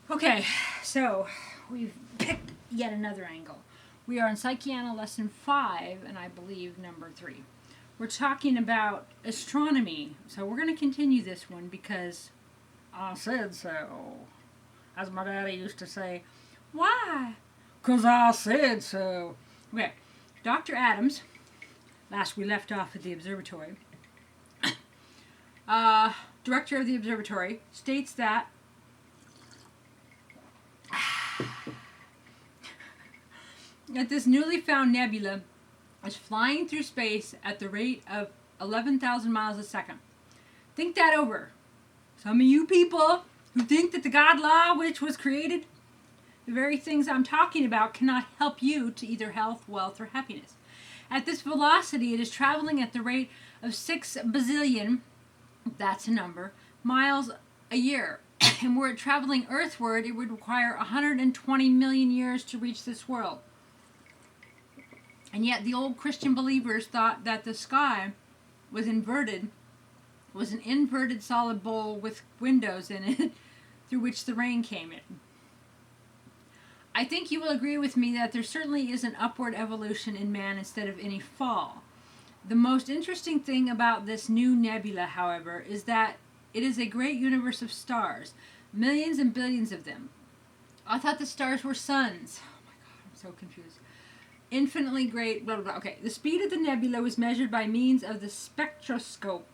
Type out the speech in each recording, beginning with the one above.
Okay, so we've picked yet another angle. We are in Psychiana Lesson 5, and I believe number 3. We're talking about astronomy, so we're going to continue this one because I said so. As my daddy used to say, why? 'Cause I said so. Okay, Dr. Adams, last we left off at the observatory, director of the observatory, states that this newly found nebula is flying through space at the rate of 11,000 miles a second. Think that over. Some of you people who think that the God law which was created, the very things I'm talking about, cannot help you to either health, wealth, or happiness. At this velocity, it is traveling at the rate of 6 bazillion, that's a number, miles a year. And were it traveling earthward, it would require 120 million years to reach this world. And yet the old Christian believers thought that the sky was inverted, was an inverted solid bowl with windows in it through which the rain came in. I think you will agree with me that there certainly is an upward evolution in man instead of any fall. The most interesting thing about this new nebula, however, is that it is a great universe of stars, millions and billions of them. I thought the stars were suns. Oh my God, I'm so confused. Infinitely great, blah, blah, blah. Okay, the speed of the nebula was measured by means of the spectroscope.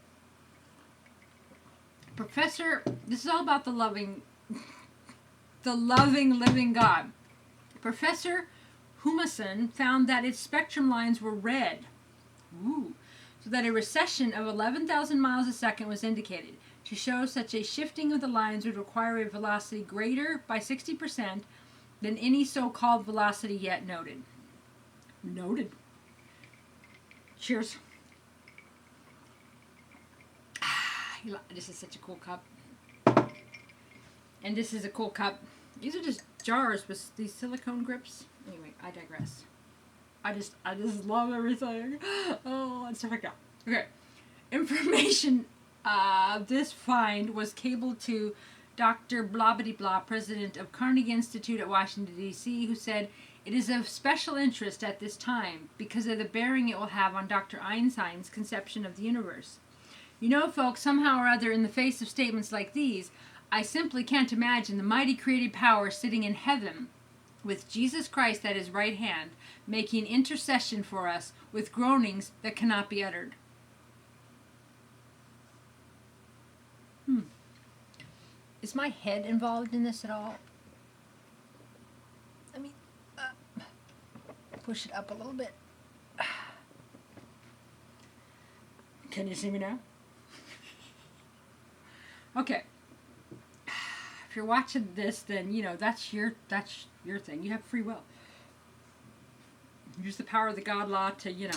This is all about the loving, living God. Professor Humason found that its spectrum lines were red. Ooh. So that a recession of 11,000 miles a second was indicated. To show such a shifting of the lines would require a velocity greater by 60% than any so-called velocity yet noted. Noted. Cheers. This is such a cool cup. And this is a cool cup. These are just jars with these silicone grips. Anyway, I digress. I just love everything. Oh, and stuff like that. Okay. Information this find was cabled to Dr. Blobbity Blah, president of Carnegie Institute at Washington, D.C., who said, "It is of special interest at this time because of the bearing it will have on Dr. Einstein's conception of the universe. You know, folks, somehow or other, in the face of statements like these, I simply can't imagine the mighty creative power sitting in heaven with Jesus Christ at his right hand, making intercession for us with groanings that cannot be uttered." Is my head involved in this at all? Let me push it up a little bit. Can you see me now? Okay. If you're watching this, then that's your thing. You have free will. Use the power of the God law to Okay.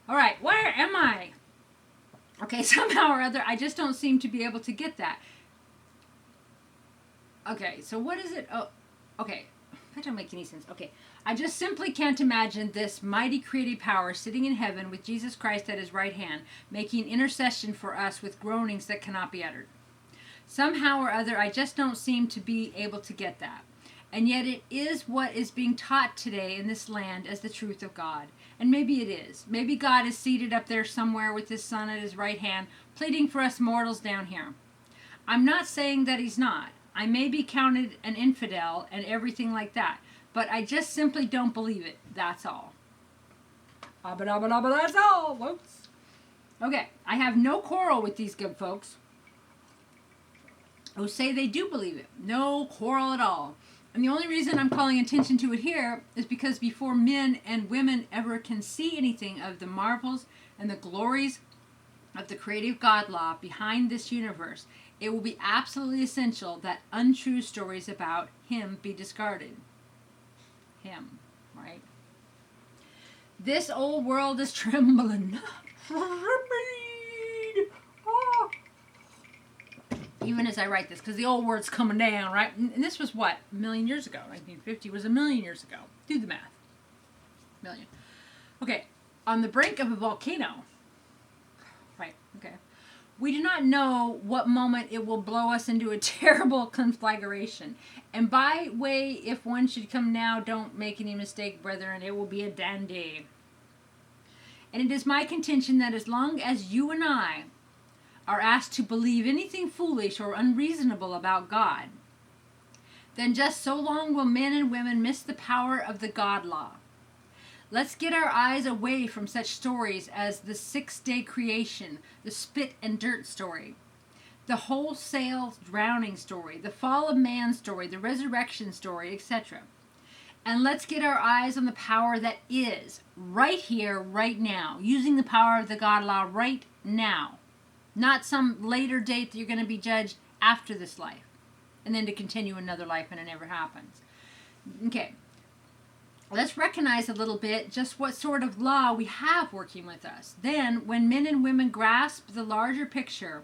All right. Where am I? Okay. Somehow or other, I just don't seem to be able to get that. Okay. So what is it? Oh. Okay. That don't make any sense. Okay. I just simply can't imagine this mighty creative power sitting in heaven with Jesus Christ at his right hand, making intercession for us with groanings that cannot be uttered. Somehow or other, I just don't seem to be able to get that. And yet it is what is being taught today in this land as the truth of God. And maybe it is. Maybe God is seated up there somewhere with his Son at his right hand, pleading for us mortals down here. I'm not saying that he's not. I may be counted an infidel and everything like that, but I just simply don't believe it. That's all. That's all, folks. Okay, I have no quarrel with these good folks who say they do believe it. No quarrel at all. And the only reason I'm calling attention to it here is because before men and women ever can see anything of the marvels and the glories of the creative God law behind this universe, it will be absolutely essential that untrue stories about him be discarded. Him, right? This old world is trembling. Even as I write this, because the old world's coming down, right? And this was what? A million years ago. 1950 was a million years ago. Do the math. Million. Okay. On the brink of a volcano. Right. Okay. We do not know what moment it will blow us into a terrible conflagration. And by way, if one should come now, don't make any mistake, brethren, it will be a dandy. And it is my contention that as long as you and I are asked to believe anything foolish or unreasonable about God, then just so long will men and women miss the power of the God law. Let's get our eyes away from such stories as the 6-day creation, the spit and dirt story, the wholesale drowning story, the fall of man story, the resurrection story, etc. And let's get our eyes on the power that is, right here, right now, using the power of the God law right now. Not some later date that you're going to be judged after this life, and then to continue another life and it never happens. Okay. Let's recognize a little bit just what sort of law we have working with us. Then, when men and women grasp the larger picture,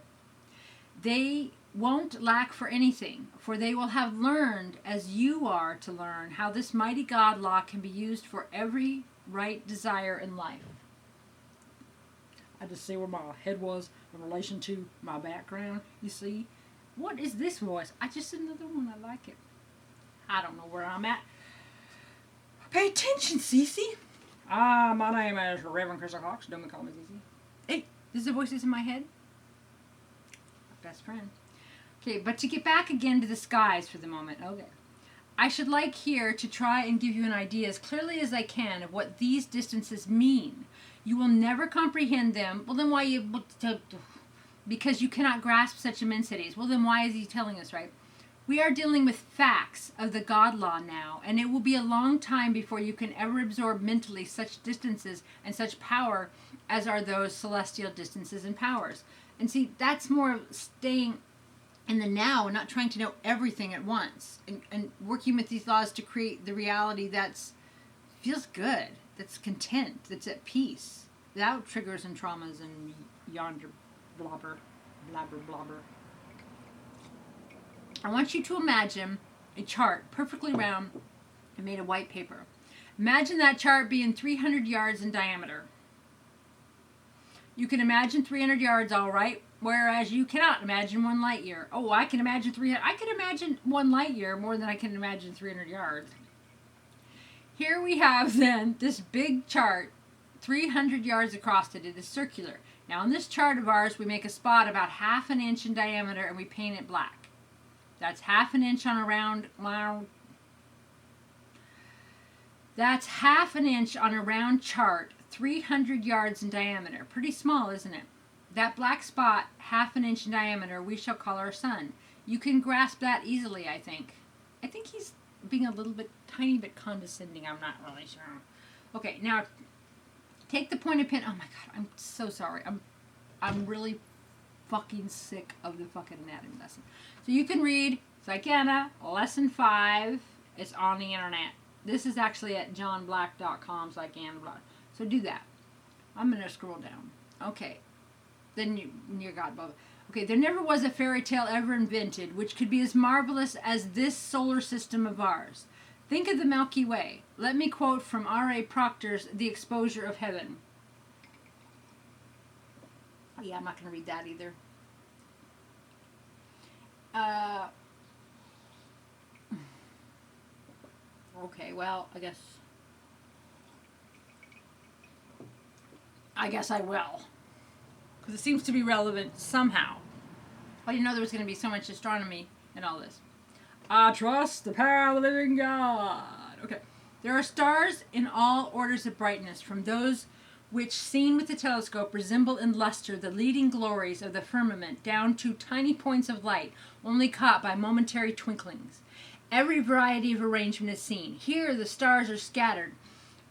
they won't lack for anything, for they will have learned, as you are to learn, how this mighty God law can be used for every right desire in life. I just see where my head was in relation to my background, you see. What is this voice? I just another one, I like it. I don't know where I'm at. Pay attention, Cece. My name is ReverendCrystalCox. Don't call me Cece. Hey, this is the voices in my head. My best friend. Okay, but to get back again to the skies for the moment. Okay. I should like here to try and give you an idea as clearly as I can of what these distances mean. You will never comprehend them. Well, then why you... Because you cannot grasp such immensities. Well, then why is he telling us, right? We are dealing with facts of the God law now, and it will be a long time before you can ever absorb mentally such distances and such power as are those celestial distances and powers. And see, that's more staying in the now and not trying to know everything at once, and working with these laws to create the reality that's feels good, that's content, that's at peace, without triggers and traumas and yonder blobber, blabber, blobber. I want you to imagine a chart perfectly round and made of white paper. Imagine that chart being 300 yards in diameter. You can imagine 300 yards, all right, whereas you cannot imagine 1 light year. Oh, I can imagine 300. I can imagine 1 light year more than I can imagine 300 yards. Here we have then this big chart, 300 yards across it. It is circular. Now on this chart of ours, we make a spot about 1/2 an inch in diameter and we paint it black. That's 1/2 an inch on a round, that's 1/2 an inch on a round chart, 300 yards in diameter. Pretty small, isn't it? That black spot, 1/2 an inch in diameter, we shall call our sun. You can grasp that easily, I think. I think he's being a little bit, tiny bit condescending. I'm not really sure. Okay, now take the pointed pin. Oh my God, I'm so sorry. I'm really fucking sick of the fucking anatomy lesson. So you can read Psychiana Lesson 5. It's on the internet. This is actually at johnblack.com, Psychiana Black. So do that. I'm going to scroll down. Okay. Then you, near God, Bubba. Okay, there never was a fairy tale ever invented which could be as marvelous as this solar system of ours. Think of the Milky Way. Let me quote from R.A. Proctor's The Exposure of Heaven. Oh, yeah, I'm not going to read that either. Okay, well, I guess I will. Because it seems to be relevant somehow. I didn't know there was going to be so much astronomy in all this. I trust the power of the living God. Okay. There are stars in all orders of brightness, from those which, seen with the telescope, resemble in luster the leading glories of the firmament, down to tiny points of light, only caught by momentary twinklings. Every variety of arrangement is seen. Here the stars are scattered,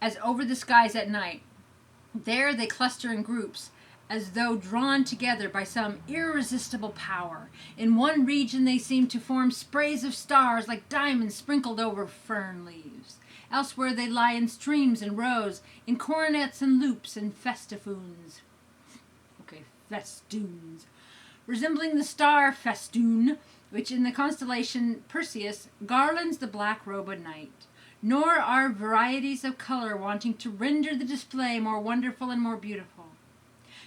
as over the skies at night. There they cluster in groups, as though drawn together by some irresistible power. In one region they seem to form sprays of stars like diamonds sprinkled over fern leaves. Elsewhere they lie in streams and rows, in coronets and loops and festoons. Okay, festoons. Resembling the star festoon, which in the constellation Perseus garlands the black robe of night. Nor are varieties of color wanting to render the display more wonderful and more beautiful.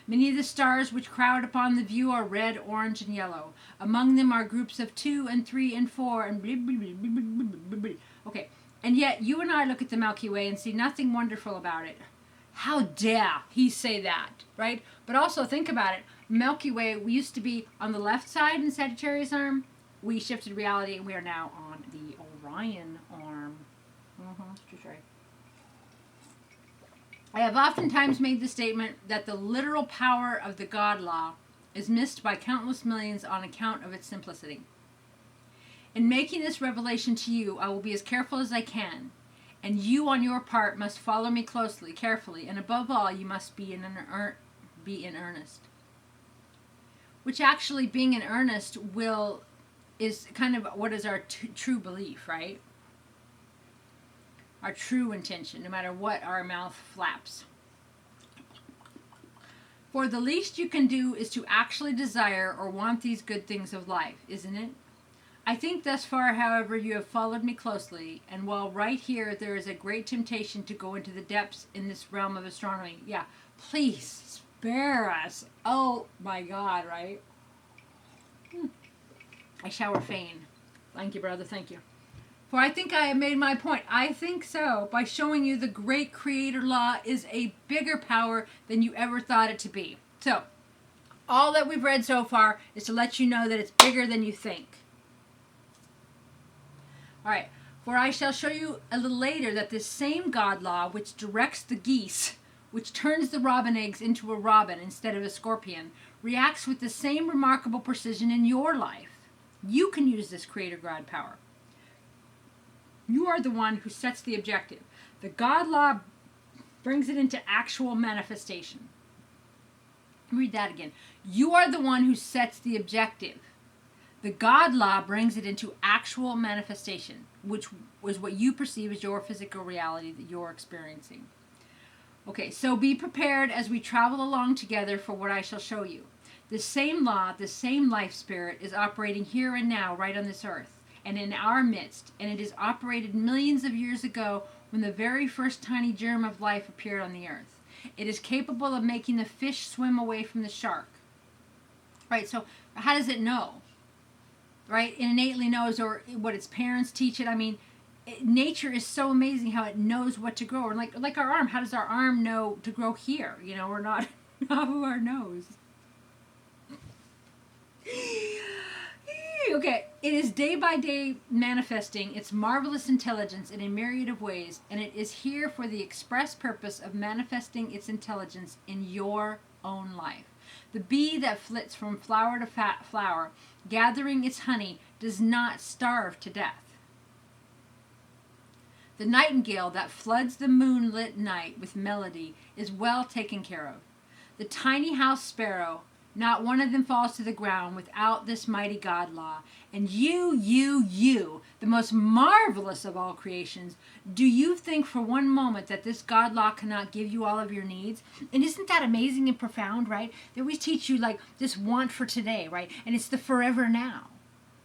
Many of the stars which crowd upon the view are red, orange, and yellow. Among them are groups of 2 and 3 and 4 and blah, blah, blah, blah, blah, blah, blah. Okay, and yet you and I look at the Milky Way and see nothing wonderful about it. How dare he say that, right? But also think about it. Milky Way, we used to be on the left side in Sagittarius arm. We shifted reality and we are now on the Orion arm. That's right. I have oftentimes made the statement that the literal power of the God law is missed by countless millions on account of its simplicity. In making this revelation to you, I will be as careful as I can, and you on your part must follow me closely, carefully, and above all, you must be in earnest. Which actually, being in earnest is kind of what is our true belief, right? Our true intention, no matter what our mouth flaps. For the least you can do is to actually desire or want these good things of life, isn't it? I think thus far, however, you have followed me closely, and while right here there is a great temptation to go into the depths in this realm of astronomy. Yeah, please spare us. Oh my God, right? I shower fain. Thank you, brother, thank you. For I think I have made my point. I think so, by showing you the great creator law is a bigger power than you ever thought it to be. So, all that we've read so far is to let you know that it's bigger than you think. Alright, for I shall show you a little later that this same God law which directs the geese, which turns the robin eggs into a robin instead of a scorpion, reacts with the same remarkable precision in your life. You can use this creator God power. You are the one who sets the objective. The God law brings it into actual manifestation. Read that again. You are the one who sets the objective. The God law brings it into actual manifestation, which was what you perceive as your physical reality that you're experiencing. Okay, so be prepared as we travel along together for what I shall show you. The same law, the same life spirit is operating here and now right on this earth and in our midst, and it is operated millions of years ago when the very first tiny germ of life appeared on the earth. It is capable of making the fish swim away from the shark. Right, so how does it know? Right, it innately knows, or what its parents teach it. I mean, nature is so amazing how it knows what to grow. And like our arm, how does our arm know to grow here? You know, we're not off of our nose. Okay, it is day by day manifesting its marvelous intelligence in a myriad of ways, and it is here for the express purpose of manifesting its intelligence in your own life. The bee that flits from flower to flower, gathering its honey, does not starve to death. The nightingale that floods the moonlit night with melody is well taken care of. The tiny house sparrow, not one of them falls to the ground without this mighty God law. And you, the most marvelous of all creations, do you think for one moment that this God law cannot give you all of your needs? And isn't that amazing and profound, right? They always teach you like this want for today, right? And it's the forever now,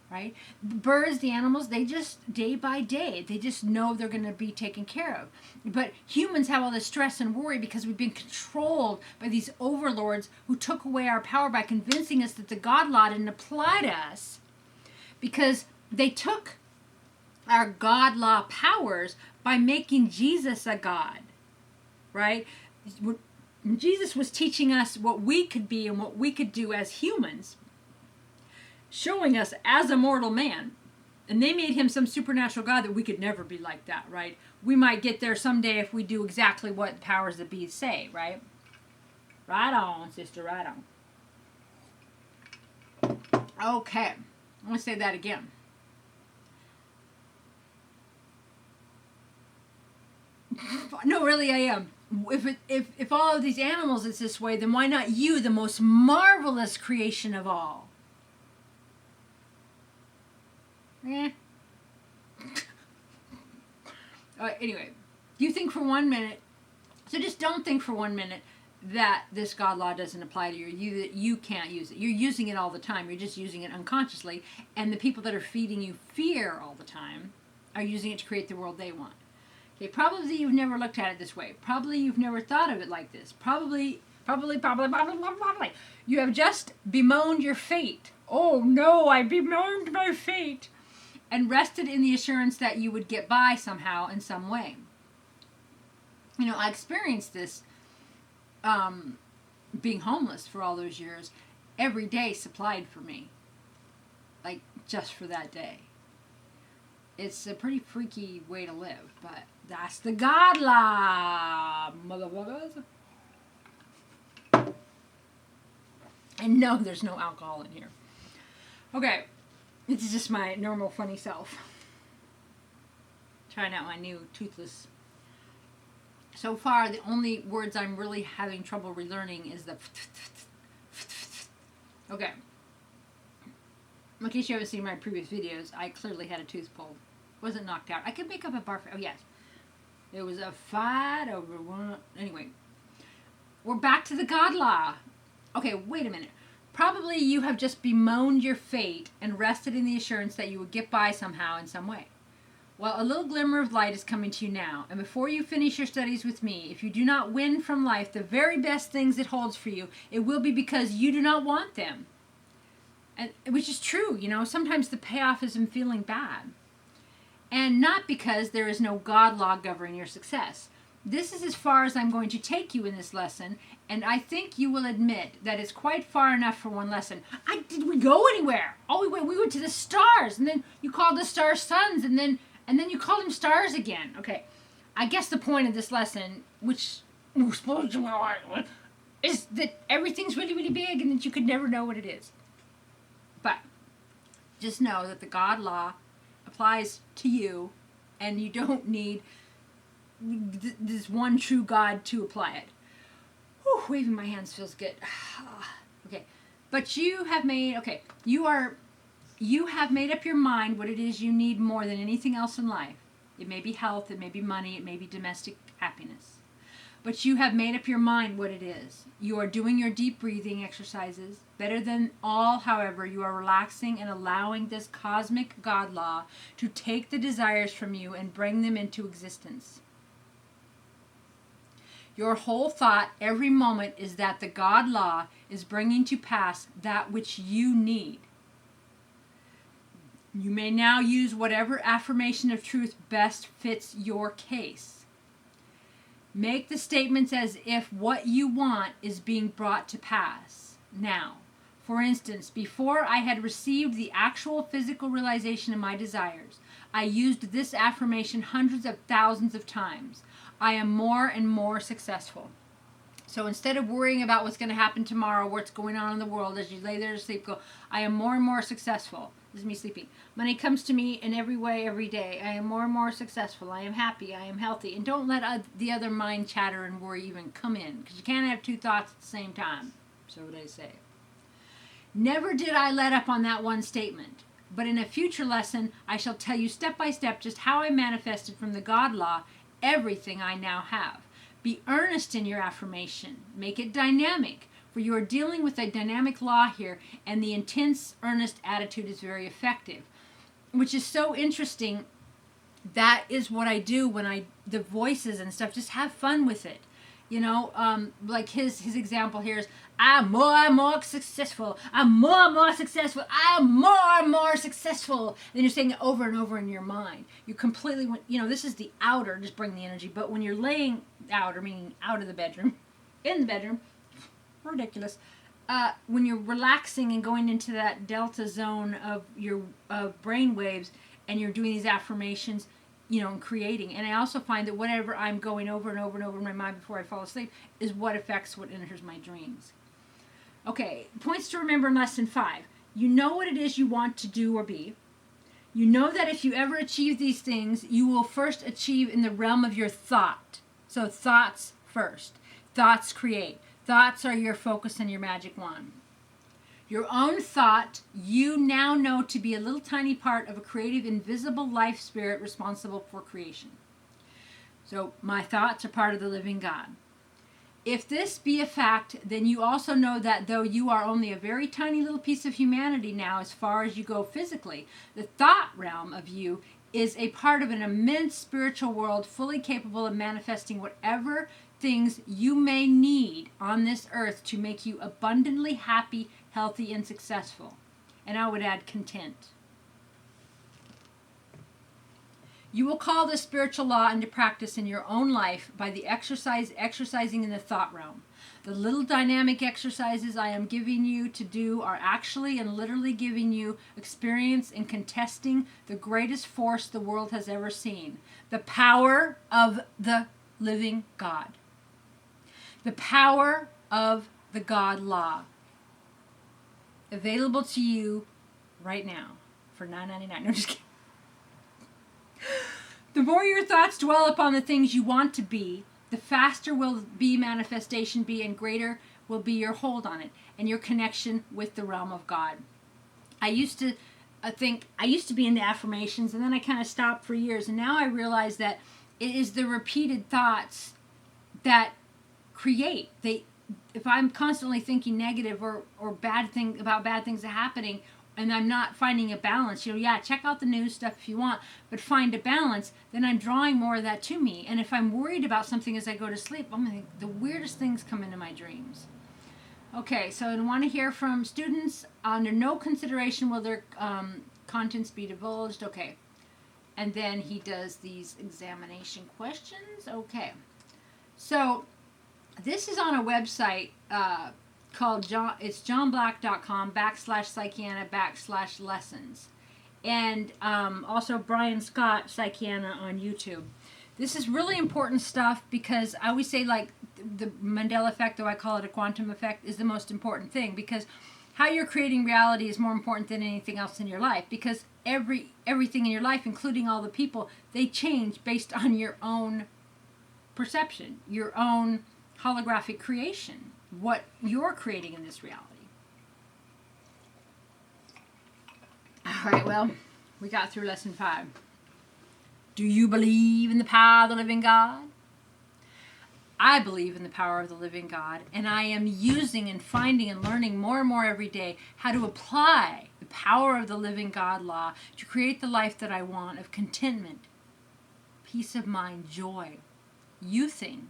right? The birds, the animals, they just day by day, they just know they're going to be taken care of. But humans have all this stress and worry because we've been controlled by these overlords who took away our power by convincing us that the God law didn't apply to us, because they took our God law powers by making Jesus a God, right? When Jesus was teaching us what we could be and what we could do as humans, showing us as a mortal man, and they made him some supernatural God that we could never be like that, right? We might get there someday if we do exactly what the powers that be say, right? Right on, sister, right on. Okay, I'm going to say that again. No, really, I am. If all of these animals is this way, then why not you, the most marvelous creation of all? Anyway, you think for 1 minute, so just don't think for 1 minute that this God law doesn't apply to you, that you can't use it. You're using it all the time. You're just using it unconsciously. And the people that are feeding you fear all the time are using it to create the world they want. Okay, probably you've never looked at it this way. Probably you've never thought of it like this. Probably Probably. You have just bemoaned your fate. Oh no, I bemoaned my fate. And rested in the assurance that you would get by somehow in some way. You know, I experienced this being homeless for all those years. Every day supplied for me. Like, just for that day. It's a pretty freaky way to live, but that's the God law, motherfuckers. And no, there's no alcohol in here. Okay, this is just my normal funny self. Trying out my new toothless. So far, the only words I'm really having trouble relearning is the. Okay. In case you haven't seen my previous videos, I clearly had a tooth pulled. Wasn't knocked out. I could make up a barf. Oh, yes. It was a fight over one. Anyway. We're back to the God law. Okay, wait a minute. Probably you have just bemoaned your fate and rested in the assurance that you would get by somehow in some way. Well, a little glimmer of light is coming to you now, and before you finish your studies with me, if you do not win from life the very best things it holds for you, it will be because you do not want them. And, which is true, you know, sometimes the payoff is in feeling bad. And not because there is no God law governing your success. This is as far as I'm going to take you in this lesson, and I think you will admit that it's quite far enough for one lesson. Did we go anywhere? Oh, we went to the stars, and then you called the stars suns, and then you called them stars again. Okay, I guess the point of this lesson, which we're supposed to, is that everything's really, really big, and that you could never know what it is. But just know that the God law applies to you, and you don't need this one true God to apply it. Whew, waving my hands feels good. Okay, but you have made up your mind what it is you need more than anything else in life. It may be health, it may be money, it may be domestic happiness. But you have made up your mind what it is. You are doing your deep breathing exercises. Better than all, however, you are relaxing and allowing this cosmic God law to take the desires from you and bring them into existence. Your whole thought every moment is that the God law is bringing to pass that which you need. You may now use whatever affirmation of truth best fits your case. Make the statements as if what you want is being brought to pass. Now, for instance, before I had received the actual physical realization of my desires, I used this affirmation hundreds of thousands of times. I am more and more successful. So instead of worrying about what's going to happen tomorrow, what's going on in the world, as you lay there to sleep, go, I am more and more successful. This is me sleeping. Money comes to me in every way, every day. I am more and more successful. I am happy. I am healthy. And don't let the other mind chatter and worry even come in, because you can't have two thoughts at the same time. So they say. Never did I let up on that one statement. But in a future lesson, I shall tell you step by step just how I manifested from the God law everything I now have. Be earnest in your affirmation. Make it dynamic, for you are dealing with a dynamic law here, and the intense, earnest attitude is very effective. Which is so interesting. That is what I do when the voices and stuff, just have fun with it. You know, like his example here is, I'm more and more successful. I'm more and more successful. I'm more and more successful. Then you're saying it over and over in your mind. You completely, this is the outer, just bring the energy. But when you're laying outer, meaning out of the bedroom, in the bedroom, ridiculous. When you're relaxing and going into that delta zone of your brain waves, and you're doing these affirmations, and creating. And I also find that whatever I'm going over and over and over in my mind before I fall asleep is what affects what enters my dreams. Okay, points to remember in lesson 5. You know what it is you want to do or be. You know that if you ever achieve these things, you will first achieve in the realm of your thought. So thoughts first. Thoughts create. Thoughts are your focus and your magic wand. Your own thought, you now know to be a little tiny part of a creative, invisible life spirit responsible for creation. So, my thoughts are part of the living God. If this be a fact, then you also know that though you are only a very tiny little piece of humanity now as far as you go physically, the thought realm of you is a part of an immense spiritual world fully capable of manifesting whatever things you may need on this earth to make you abundantly happy, healthy, and successful. And I would add content. You will call this spiritual law into practice in your own life by the exercising in the thought realm. The little dynamic exercises I am giving you to do are actually and literally giving you experience in contesting the greatest force the world has ever seen, the power of the living God. The power of the God law. Available to you right now for $9.99. No, just kidding. The more your thoughts dwell upon the things you want to be, the faster will be manifestation be, and greater will be your hold on it and your connection with the realm of God. I used to be into affirmations, and then I kind of stopped for years, and now I realize that it is the repeated thoughts that create. If I'm constantly thinking negative or bad things that are happening, and I'm not finding a balance, check out the news stuff if you want, but find a balance, then I'm drawing more of that to me. And if I'm worried about something as I go to sleep, I'm going to think the weirdest things come into my dreams. Okay, so I want to hear from students. Under no consideration will their contents be divulged. Okay. And then he does these examination questions. Okay. So this is on a website called it's johnblack.com/Psychiana/lessons. And also Brian Scott, Psychiana, on YouTube. This is really important stuff because I always say, like, the Mandela effect, though I call it a quantum effect, is the most important thing, because how you're creating reality is more important than anything else in your life, because everything in your life, including all the people, they change based on your own perception, your own holographic creation, what you're creating in this reality. All right, well, we got through lesson 5. Do you believe in the power of the living God? I believe in the power of the living God, and I am using and finding and learning more and more every day how to apply the power of the living God law to create the life that I want, of contentment, peace of mind, joy, youthing,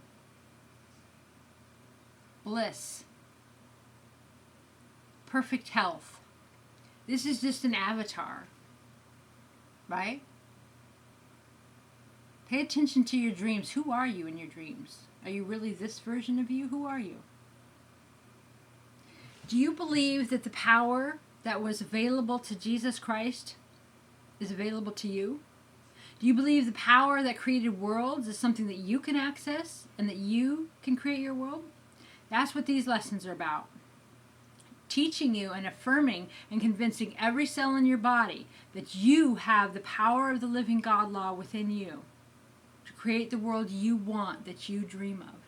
bliss, perfect health. This is just an avatar, right? Pay attention to your dreams. Who are you in your dreams? Are you really this version of you? Who are you? Do you believe that the power that was available to Jesus Christ is available to you? Do you believe the power that created worlds is something that you can access and that you can create your world? That's what these lessons are about. Teaching you and affirming and convincing every cell in your body that you have the power of the living God law within you to create the world you want, that you dream of.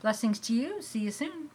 Blessings to you. See you soon.